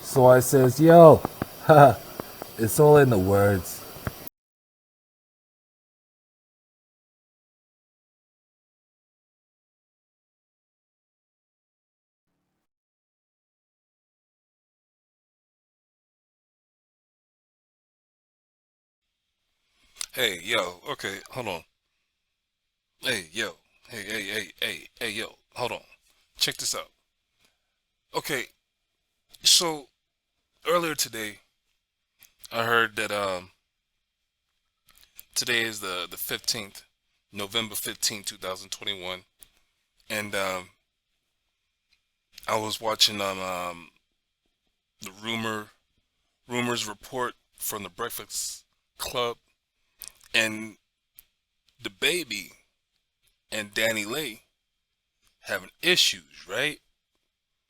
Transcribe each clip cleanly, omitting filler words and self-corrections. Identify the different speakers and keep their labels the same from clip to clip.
Speaker 1: So I says, yo, haha, it's all in the words.
Speaker 2: Hey, yo, okay, hold on. Hey, yo, hey, yo, hold on. Check this out. Okay, so earlier today, I heard that today is the 15th, November 15th, 2021, and I was watching the rumors report from the Breakfast Club, and the baby and Danny having issues, right?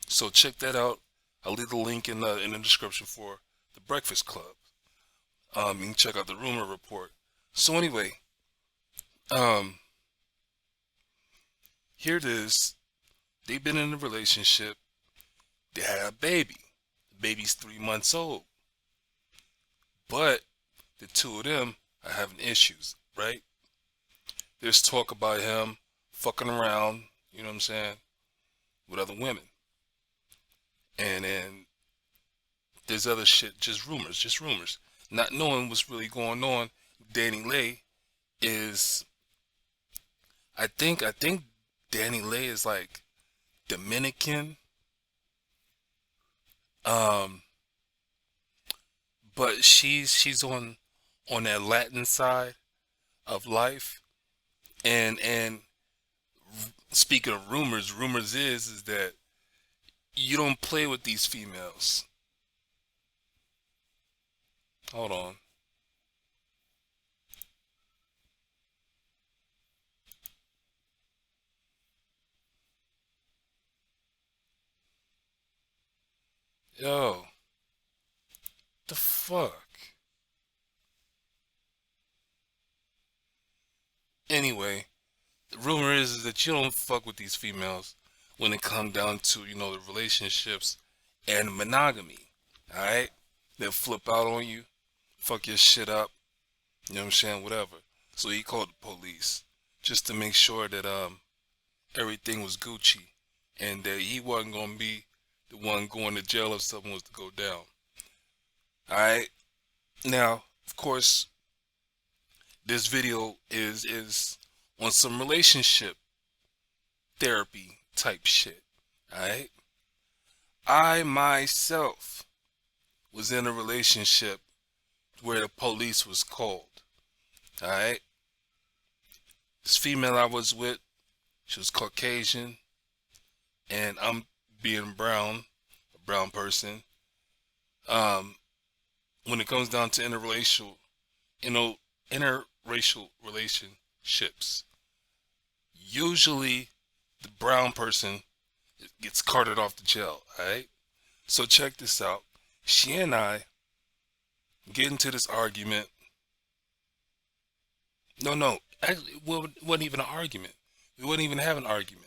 Speaker 2: So check that out. I'll leave the link in the description for the Breakfast Club. You can check out the rumor report. So anyway, um, here it is. They've been in a relationship. They had a baby. The baby's 3 months old. But the two of them are having issues, right? There's talk about him fucking around, you know what I'm saying, with other women. And then there's other shit, just rumors, just rumors. Not knowing what's really going on. Danny is I think Danny is like Dominican. Um, but she's on that Latin side of life. And speaking of rumors, rumors is that you don't play with these females. Hold on. Yo, the fuck? Anyway, the rumor is that you don't fuck with these females when it comes down to, the relationships and monogamy. Alright? They'll flip out on you, fuck your shit up, you know what I'm saying, whatever. So he called the police just to make sure that everything was Gucci and that he wasn't gonna be the one going to jail if something was to go down. Alright? Now, of course, this video is on some relationship therapy type shit. Alright? I myself was in a relationship where the police was called. Alright? This female I was with, she was Caucasian, and I'm being brown, a brown person. Um, when it comes down to you know, interracial relationships, usually the brown person gets carted off to jail, alright? So check this out. She and I get into this argument. No, actually, it wasn't even an argument. We wouldn't even have an argument.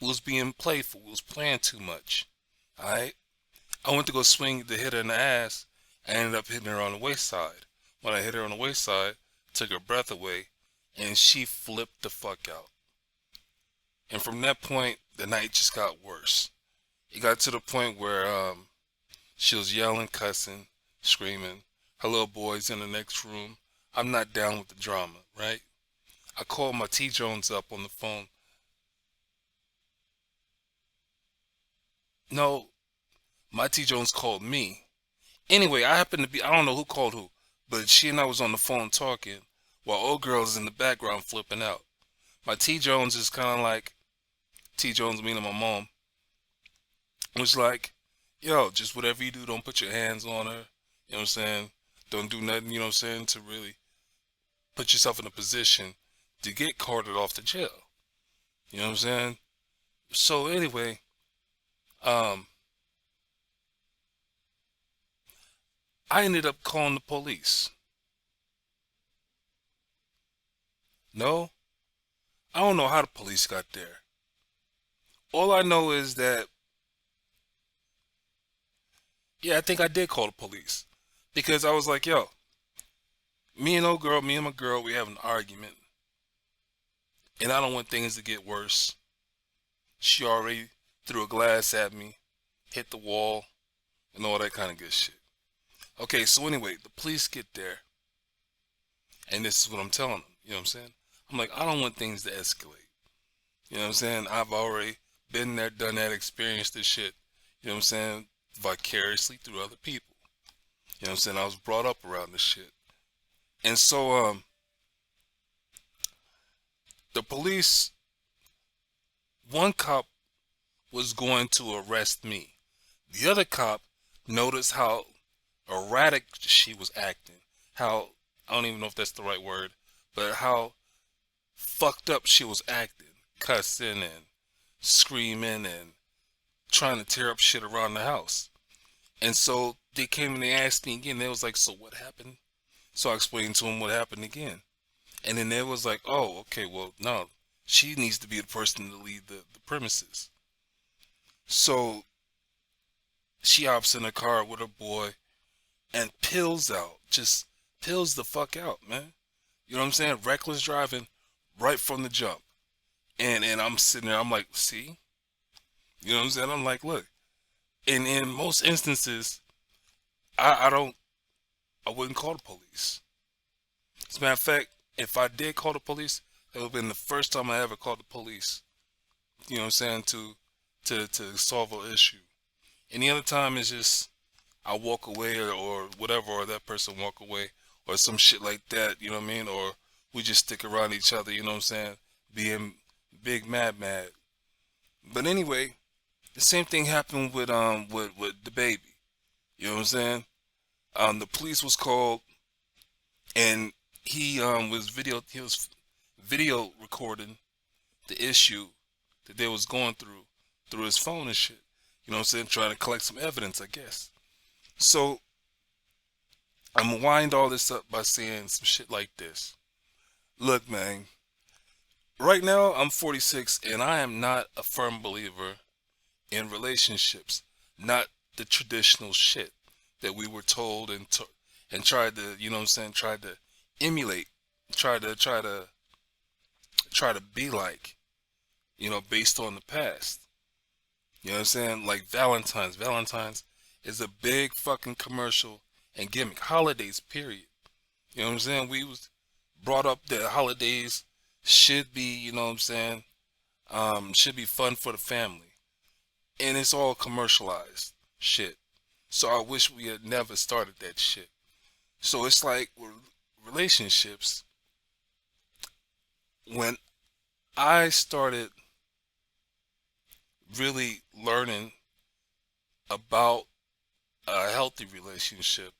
Speaker 2: We was being playful. We was playing too much, alright? I went to go swing to hit her in the ass. I ended up hitting her on the waist side. When I hit her on the waist side, took her breath away, and she flipped the fuck out. And from that point, the night just got worse. It got to the point where she was yelling, cussing, screaming. Her little boy's in the next room. I'm not down with the drama, right? I called my T Jones up on the phone. No, my T Jones called me. Anyway, I happened to be, I don't know who called who, but she and I was on the phone talking while old girl's in the background flipping out. My T Jones is kind of like, T Jones, meaning my mom, was like, yo, just whatever you do, don't put your hands on her. You know what I'm saying? Don't do nothing, you know what I'm saying, to really put yourself in a position to get carted off to jail. You know what I'm saying? So anyway, um, I ended up calling the police. No, I don't know how the police got there. All I know is that Yeah, I think I did call the police because I was like, yo, me and my girl, we have an argument, and I don't want things to get worse. She already threw a glass at me, hit the wall, and all that kind of good shit. Okay, so anyway, the police get there, and this is what I'm telling them. You know what I'm saying? I'm like, I don't want things to escalate. You know what I'm saying? I've already been there, done that, experienced this shit. You know what I'm saying? Vicariously through other people. You know what I'm saying? I was brought up around this shit. And so, the police, one cop was going to arrest me. The other cop noticed how erratic she was acting. How, I don't even know if that's the right word, but how fucked up she was acting. Cussing and screaming and trying to tear up shit around the house. And so they came and they asked me again. They was like, so what happened? So I explained to them what happened again. And then they was like, oh, okay, well, no, she needs to be the person to lead the premises. So she hops in a car with her boy and pills out. Just pills the fuck out, man. You know what I'm saying? Reckless driving right from the jump. And I'm sitting there, I'm like, see? You know what I'm saying? I'm like, look, in most instances, I don't, I wouldn't call the police. As a matter of fact, if I did call the police, it would have been the first time I ever called the police. You know what I'm saying? To solve an issue. Any other time is just I walk away or whatever, or that person walk away, or some shit like that. You know what I mean? Or we just stick around each other. You know what I'm saying? Being big mad. But anyway, the same thing happened with the baby. You know what I'm saying? The police was called, and he was video recording the issue that they was going through his phone and shit. You know what I'm saying? Trying to collect some evidence, I guess. So I'm gonna wind all this up by saying some shit like this. Look, man, right now I'm 46 and I am not a firm believer in relationships, not the traditional shit that we were told and tried to, you know what I'm saying, tried to emulate, try to be like, you know, based on the past. You know what I'm saying? Like Valentine's. Valentine's is a big fucking commercial and gimmick. Holidays, period. You know what I'm saying? We was brought up that holidays should be, you know what I'm saying, should be fun for the family. And it's all commercialized shit. So I wish we had never started that shit. So it's like with relationships, when I started really learning about a healthy relationship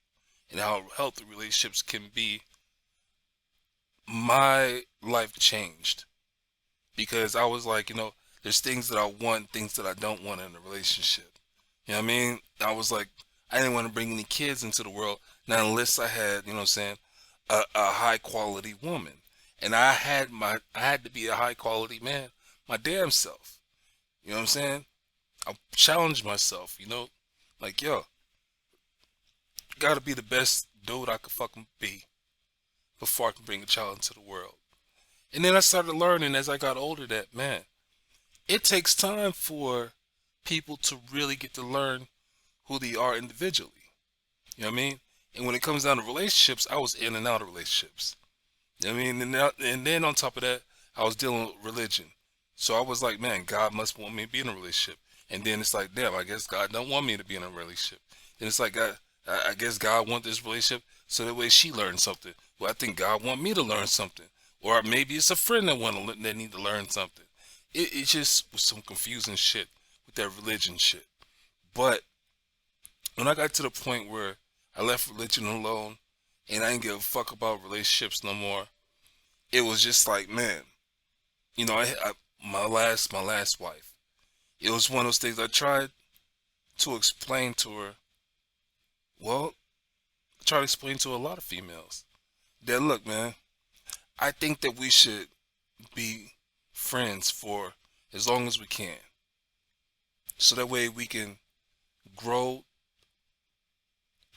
Speaker 2: and how healthy relationships can be, my life changed because I was like, you know, there's things that I want, things that I don't want in a relationship. You know what I mean? I was like, I didn't want to bring any kids into the world, not unless I had, you know what I'm saying, a high quality woman. And I had to be a high quality man, my damn self. You know what I'm saying? I challenged myself, you know, like, yo, gotta be the best dude I could fucking be before I can bring a child into the world. And then I started learning as I got older that, man, it takes time for people to really get to learn who they are individually. You know what I mean? And when it comes down to relationships, I was in and out of relationships. You know what I mean? And then on top of that, I was dealing with religion. So I was like, man, God must want me to be in a relationship. And then it's like, damn, I guess God don't want me to be in a relationship. Then it's like, I guess God want this relationship so that way she learns something. Well, I think God want me to learn something. Or maybe it's a friend that need to learn something. It just was some confusing shit with that religion shit. But when I got to the point where I left religion alone and I didn't give a fuck about relationships no more, it was just like, man, you know, my last wife. It was one of those things I tried to explain to her. Well, I tried to explain to a lot of females that, look, man, I think that we should be friends for as long as we can. So that way we can grow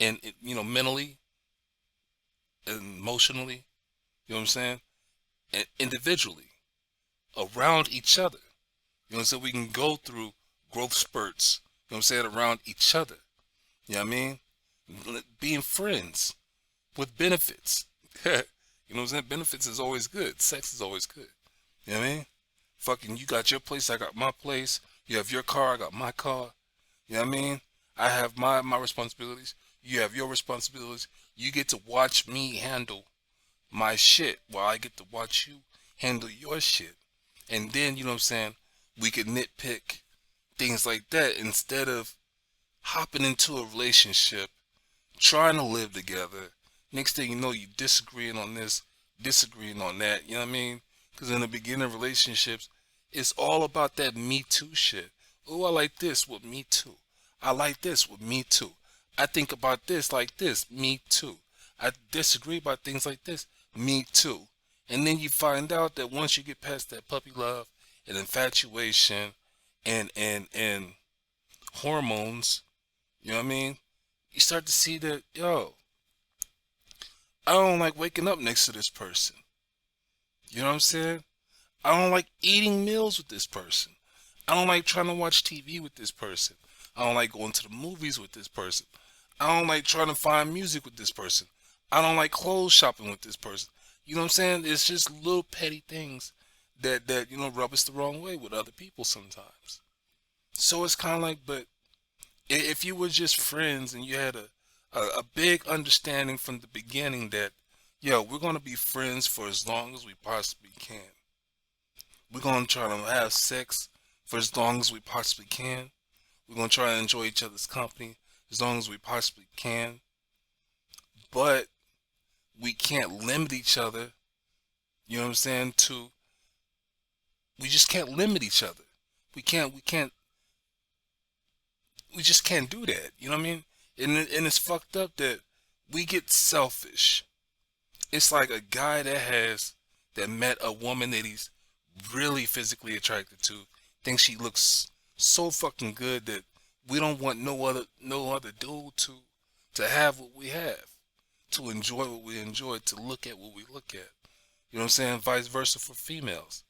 Speaker 2: and mentally and emotionally, you know what I'm saying, and individually around each other. You know what I'm saying? We can go through growth spurts, you know what I'm saying, around each other. You know what I mean? Being friends with benefits. You know what I'm saying? Benefits is always good. Sex is always good. You know what I mean? Fucking, you got your place, I got my place. You have your car, I got my car. You know what I mean? I have my responsibilities. You have your responsibilities. You get to watch me handle my shit while I get to watch you handle your shit. And then, you know what I'm saying, we could nitpick things like that instead of hopping into a relationship, trying to live together. Next thing you know, you disagreeing on this, disagreeing on that. You know what I mean? Because in the beginning of relationships, it's all about that me too shit. Oh, I like this with me too. I like this with me too. I think about this like this, me too. I disagree about things like this, me too. And then you find out that once you get past that puppy love and infatuation and hormones, you know what I mean? You start to see that, yo, I don't like waking up next to this person. You know what I'm saying? I don't like eating meals with this person. I don't like trying to watch TV with this person. I don't like going to the movies with this person. I don't like trying to find music with this person. I don't like clothes shopping with this person. You know what I'm saying? It's just little petty things that rub us the wrong way with other people sometimes. So it's kind of like, but if you were just friends and you had a big understanding from the beginning that, yo, we're going to be friends for as long as we possibly can. We're going to try to have sex for as long as we possibly can. We're going to try to enjoy each other's company as long as we possibly can. But we can't limit each other, you know what I'm saying, we just can't limit each other. We just can't do that, you know what I mean? And it's fucked up that we get selfish. It's like a guy that met a woman that he's really physically attracted to, thinks she looks so fucking good that we don't want no other dude to have what we have, to enjoy what we enjoy, to look at what we look at. You know what I'm saying? Vice versa for females.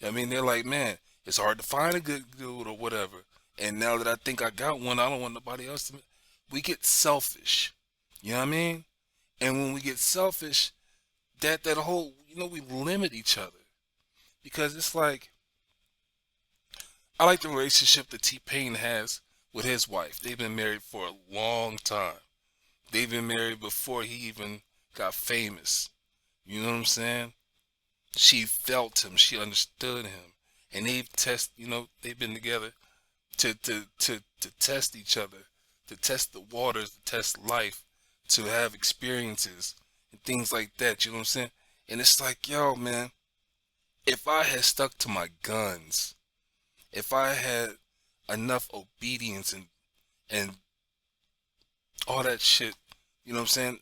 Speaker 2: I mean, they're like, man, it's hard to find a good dude or whatever. And now that I think I got one, I don't want nobody else to. We get selfish. You know what I mean? And when we get selfish, that whole, we limit each other. Because it's like, I like the relationship that T-Pain has with his wife. They've been married for a long time. They've been married before he even got famous. You know what I'm saying? She felt him. She understood him. And they've been together to test each other, to test the waters, to test life, to have experiences and things like that. You know what I'm saying? And it's like, yo, man, if I had stuck to my guns, if I had enough obedience and all that shit, you know what I'm saying?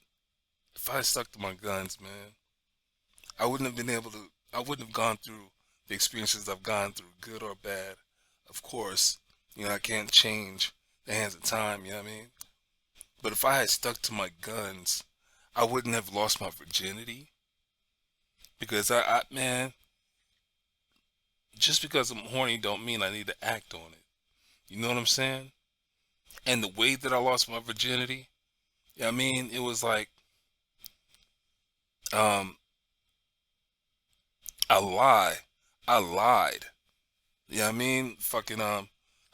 Speaker 2: If I had stuck to my guns, man, I wouldn't have been able to, I wouldn't have gone through the experiences I've gone through, good or bad. Of course, I can't change the hands of time, you know what I mean? But if I had stuck to my guns, I wouldn't have lost my virginity. Because man, just because I'm horny don't mean I need to act on it. You know what I'm saying? And the way that I lost my virginity, I mean, it was like, um, I lie. I lied. You know what I mean? Fucking, I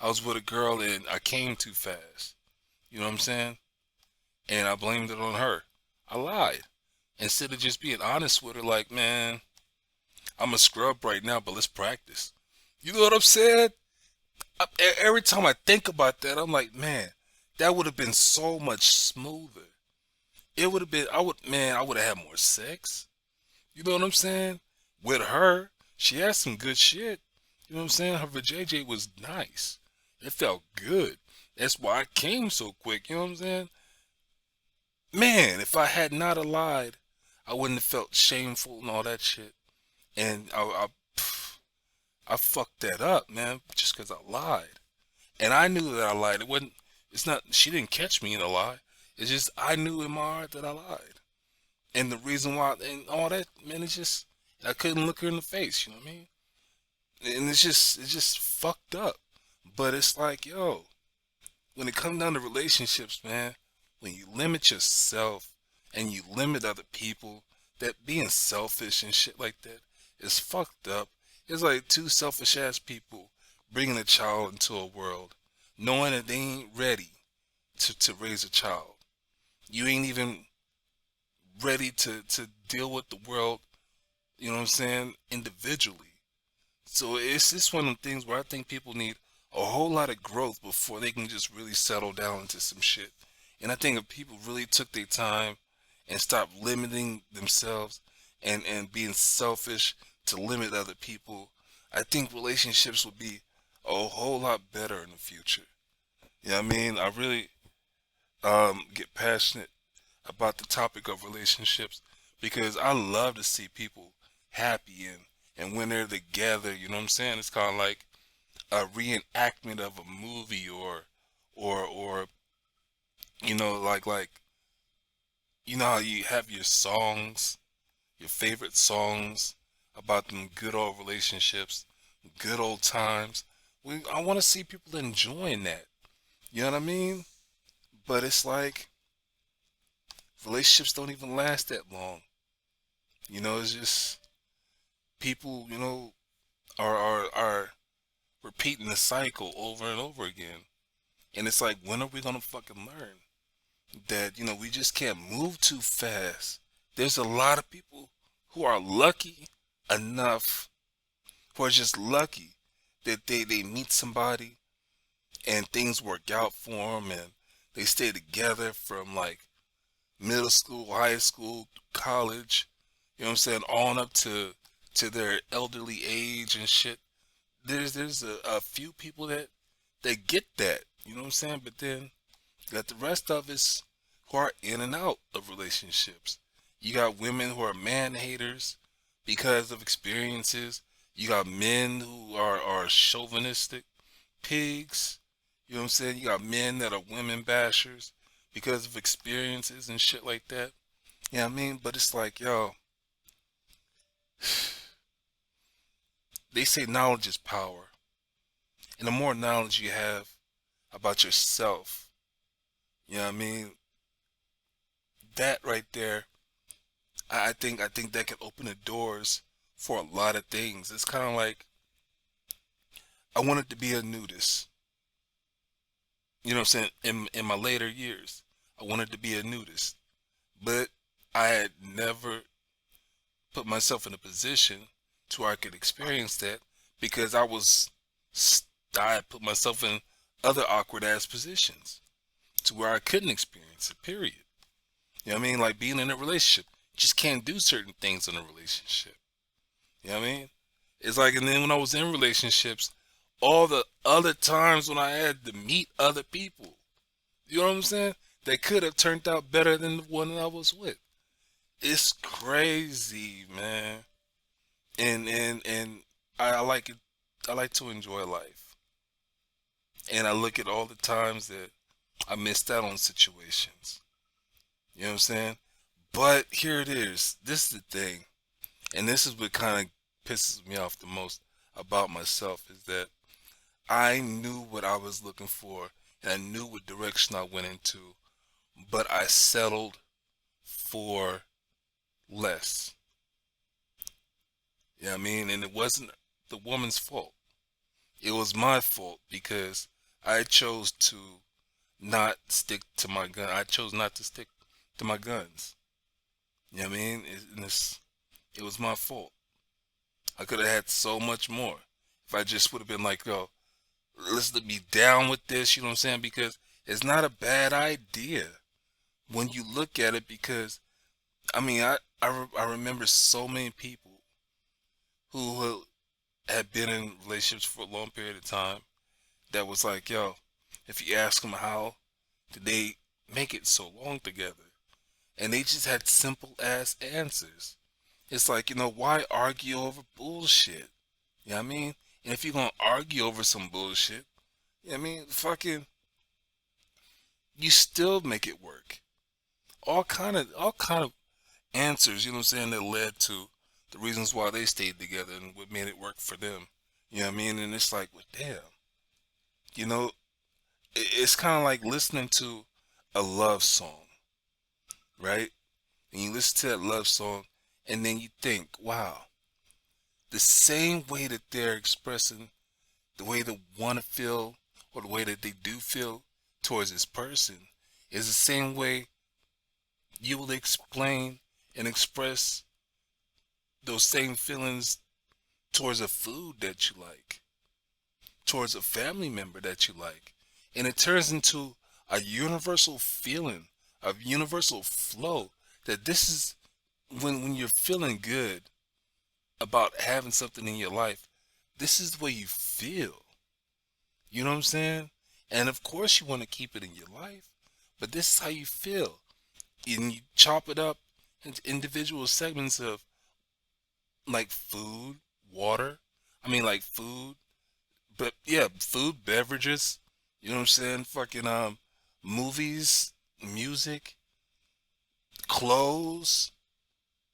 Speaker 2: was with a girl and I came too fast. You know what I'm saying? And I blamed it on her. I lied. Instead of just being honest with her, like, man, I'm a scrub right now, but let's practice. You know what I'm saying? Every time I think about that, I'm like, man, that would have been so much smoother. It would have been, I would have had more sex. You know what I'm saying? With her, she had some good shit. You know what I'm saying? Her vajayjay was nice. It felt good. That's why I came so quick. You know what I'm saying? Man, if I had not lied, I wouldn't have felt shameful and all that shit. And I fucked that up, man, just because I lied. And I knew that I lied. It's not, she didn't catch me in a lie. It's just I knew in my heart that I lied. And the reason why and all that, man, it's just I couldn't look her in the face, you know what I mean? And it's just fucked up. But it's like, yo, when it comes down to relationships, man, when you limit yourself and you limit other people, that being selfish and shit like that is fucked up. It's like two selfish ass people bringing a child into a world, knowing that they ain't ready to raise a child. You ain't even ready to deal with the world, you know what I'm saying, individually. So it's just one of the things where I think people need a whole lot of growth before they can just really settle down into some shit. And I think if people really took their time and stopped limiting themselves and being selfish to limit other people, I think relationships would be a whole lot better in the future. You know what I mean? I really get passionate about the topic of relationships because I love to see people happy and when they're together, you know what I'm saying? It's kind of like a reenactment of a movie or like you know how you have your songs, your favorite songs about them good old relationships, good old times. I want to see people enjoying that. You know what I mean? But it's like relationships don't even last that long. You know, it's just people, are repeating the cycle over and over again. And it's like, when are we gonna fucking learn that, we just can't move too fast? There's a lot of people who are lucky enough, who are just lucky that they meet somebody and things work out for them and they stay together from like middle school, high school, college, you know what I'm saying, on up to their elderly age and shit. There's a few people that get that, you know what I'm saying? But then you got the rest of us who are in and out of relationships. You got women who are man haters because of experiences. You got men who are chauvinistic pigs. You know what I'm saying? You got men that are women bashers because of experiences and shit like that. You know what I mean? But it's like, yo, they say knowledge is power. And the more knowledge you have about yourself, you know what I mean? That right there, I think that can open the doors for a lot of things. It's kind of like I wanted to be a nudist. You know what I'm saying? In my later years, I wanted to be a nudist, but I had never put myself in a position to where I could experience that because I had put myself in other awkward ass positions to where I couldn't experience it. Period. You know what I mean? Like being in a relationship, you just can't do certain things in a relationship. You know what I mean? It's like, and then when I was in relationships, all the other times when I had to meet other people, you know what I'm saying? They could have turned out better than the one that I was with. It's crazy, man. And I like it. I like to enjoy life, and I look at all the times that I missed out on situations. You know what I'm saying? But here it is. This is the thing, and this is what kind of pisses me off the most about myself is that I knew what I was looking for, and I knew what direction I went into, but I settled for less. You know what I mean? And it wasn't the woman's fault. It was my fault because I chose to not stick to my gun. I chose not to stick to my guns. You know what I mean? It was my fault. I could have had so much more if I just would have been like, yo, let's be down with this, you know what I'm saying? Because it's not a bad idea when you look at it because, I mean, I remember so many people who had been in relationships for a long period of time that was like, yo, if you ask them how did they make it so long together, and they just had simple ass answers. It's like, why argue over bullshit? You know what I mean? And if you're gonna argue over some bullshit, you know what I mean, fucking, you still make it work. all kind of answers, you know what I'm saying, that led to the reasons why they stayed together and what made it work for them. You know what I mean? And it's like, well, damn, you know, it's kind of like listening to a love song, right? And you listen to that love song, and then you think, wow, the same way that they're expressing the way they want to feel or the way that they do feel towards this person is the same way you will explain and express those same feelings towards a food that you like, towards a family member that you like. And it turns into a universal feeling, a universal flow that this is when you're feeling good about having something in your life, this is the way you feel. You know what I'm saying? And of course you want to keep it in your life, but this is how you feel. And you chop it up into individual segments of like food, water. I mean like food, but yeah, food, beverages. You know what I'm saying? Fucking movies, music, clothes.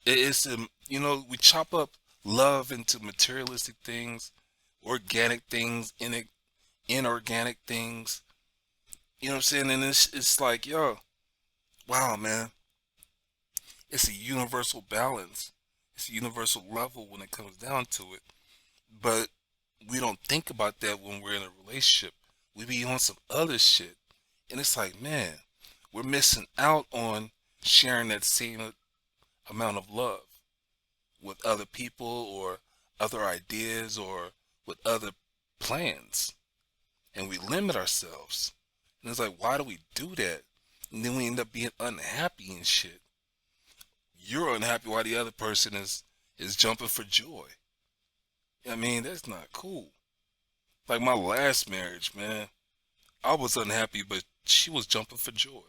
Speaker 2: It's you know, we chop up love into materialistic things, organic things, inorganic things. You know what I'm saying? And it's like, yo, wow, man, it's a universal balance. It's a universal level when it comes down to it. But we don't think about that when we're in a relationship. We be on some other shit. And it's like, man, we're missing out on sharing that same amount of love with other people or other ideas or with other plans. And we limit ourselves. And it's like, why do we do that? And then we end up being unhappy and shit. You're unhappy while the other person is jumping for joy. I mean, that's not cool. Like my last marriage, man, I was unhappy, but she was jumping for joy.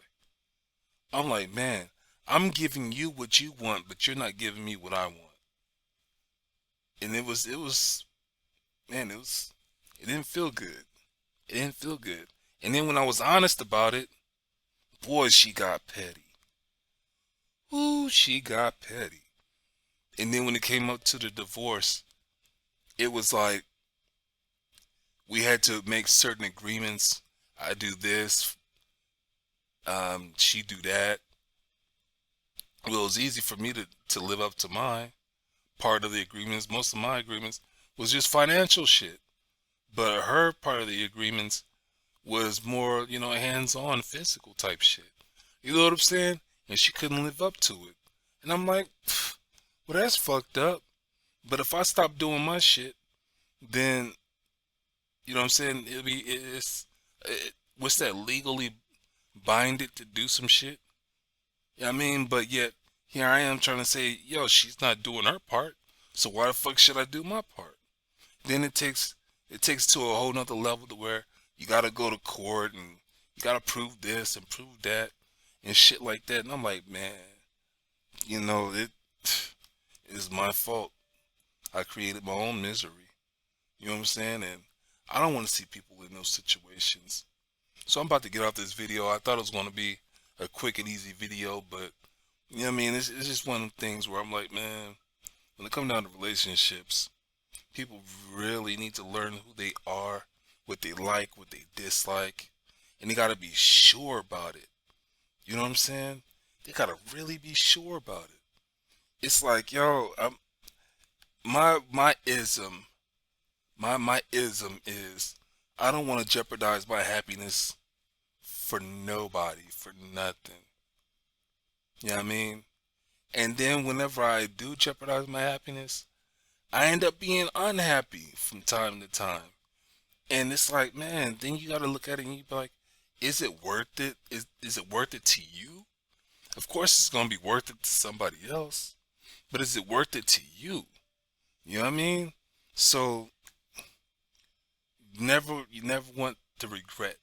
Speaker 2: I'm like, man, I'm giving you what you want, but you're not giving me what I want. And man, it didn't feel good. It didn't feel good. And then when I was honest about it, boy, she got petty. Ooh, she got petty. And then when it came up to the divorce, it was like we had to make certain agreements. I do this, she do that. Well, it was easy for me to live up to mine. Part of the agreements, most of my agreements, was just financial shit. But her part of the agreements was more, you know, hands-on physical type shit. You know what I'm saying? And she couldn't live up to it. And I'm like, well, that's fucked up. But if I stop doing my shit, then, you know what I'm saying? What's that, legally binded to do some shit? Yeah, I mean, but yet, here I am trying to say, yo, she's not doing her part. So why the fuck should I do my part? Then it takes to a whole nother level to where you gotta go to court and you gotta prove this and prove that and shit like that. And I'm like, man, you know, it is my fault. I created my own misery. You know what I'm saying? And I don't want to see people in those situations. So I'm about to get off this video. I thought it was going to be a quick and easy video, but you know what I mean? It's just one of the things where I'm like, man, when it comes down to relationships, people really need to learn who they are, what they like, what they dislike, and they got to be sure about it. You know what I'm saying? They got to really be sure about it. It's like, yo, my ism, my ism is I don't want to jeopardize my happiness for nobody, for nothing. You know what I mean? And then whenever I do jeopardize my happiness, I end up being unhappy from time to time. And it's like, man, then you gotta look at it and you be like, is it worth it? Is it worth it to you? Of course it's gonna be worth it to somebody else, but is it worth it to you? You know what I mean? So you never want to regret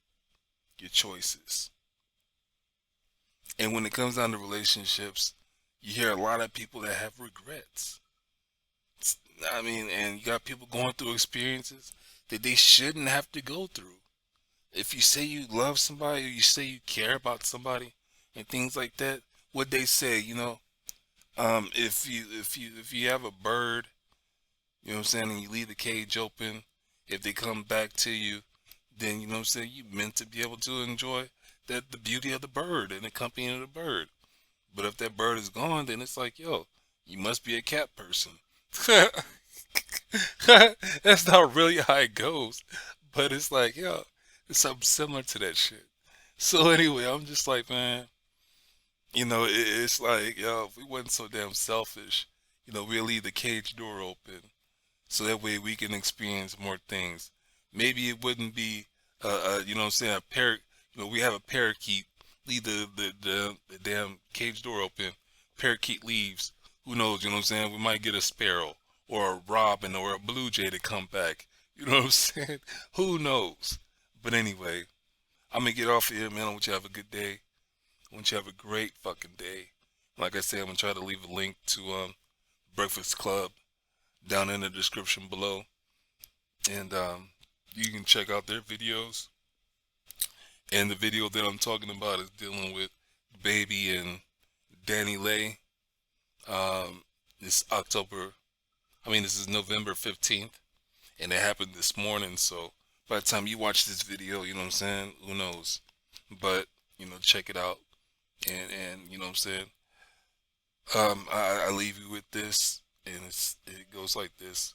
Speaker 2: your choices. And when it comes down to relationships, you hear a lot of people that have regrets. I mean, and you got people going through experiences that they shouldn't have to go through. If you say you love somebody or you say you care about somebody and things like that, what they say, if you have a bird, you know what I'm saying, and you leave the cage open, if they come back to you, then you know what I'm saying, you meant to be able to enjoy the beauty of the bird and the company of the bird. But if that bird is gone, then it's like, yo, you must be a cat person. That's not really how it goes, but it's like, yo, it's something similar to that shit. So anyway, I'm just like, man, it's like, yo, if we wasn't so damn selfish, we'll leave the cage door open so that way we can experience more things. Maybe it wouldn't be, you know what I'm saying, a parrot. We have a parakeet, leave the damn cage door open, parakeet leaves. Who knows, you know what I'm saying? We might get a sparrow or a robin or a blue jay to come back. You know what I'm saying? Who knows? But anyway, I'm gonna get off of here, man. I want you to have a good day. I want you to have a great fucking day. Like I said, I'm gonna try to leave a link to Breakfast Club down in the description below, and you can check out their videos. And the video that I'm talking about is dealing with Dababy and Daniliegh. This this is November 15th, and it happened this morning. So by the time you watch this video, you know what I'm saying, who knows? But check it out, and you know what I'm saying. I leave you with this, and it goes like this.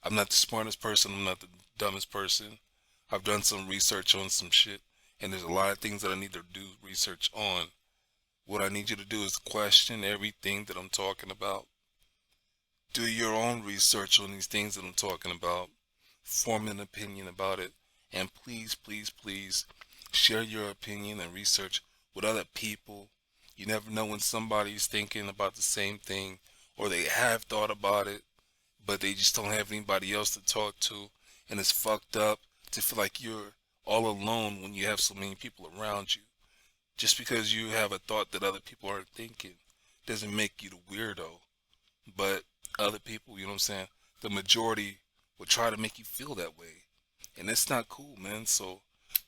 Speaker 2: I'm not the smartest person. I'm not the dumbest person. I've done some research on some shit, and there's a lot of things that I need to do research on. What I need you to do is question everything that I'm talking about. Do your own research on these things that I'm talking about. Form an opinion about it. And please, please, please share your opinion and research with other people. You never know when somebody's thinking about the same thing, or they have thought about it, but they just don't have anybody else to talk to. And it's fucked up to feel like you're all alone when you have so many people around you. Just because you have a thought that other people aren't thinking doesn't make you the weirdo. But other people, you know what I'm saying, the majority will try to make you feel that way. And that's not cool, man. So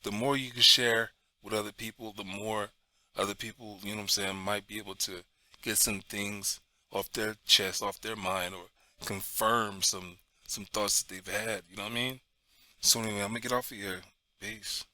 Speaker 2: the more you can share with other people, the more other people, you know what I'm saying, might be able to get some things off their chest, off their mind, or confirm some thoughts that they've had, you know what I mean? So anyway, I'm gonna get off of here. Peace.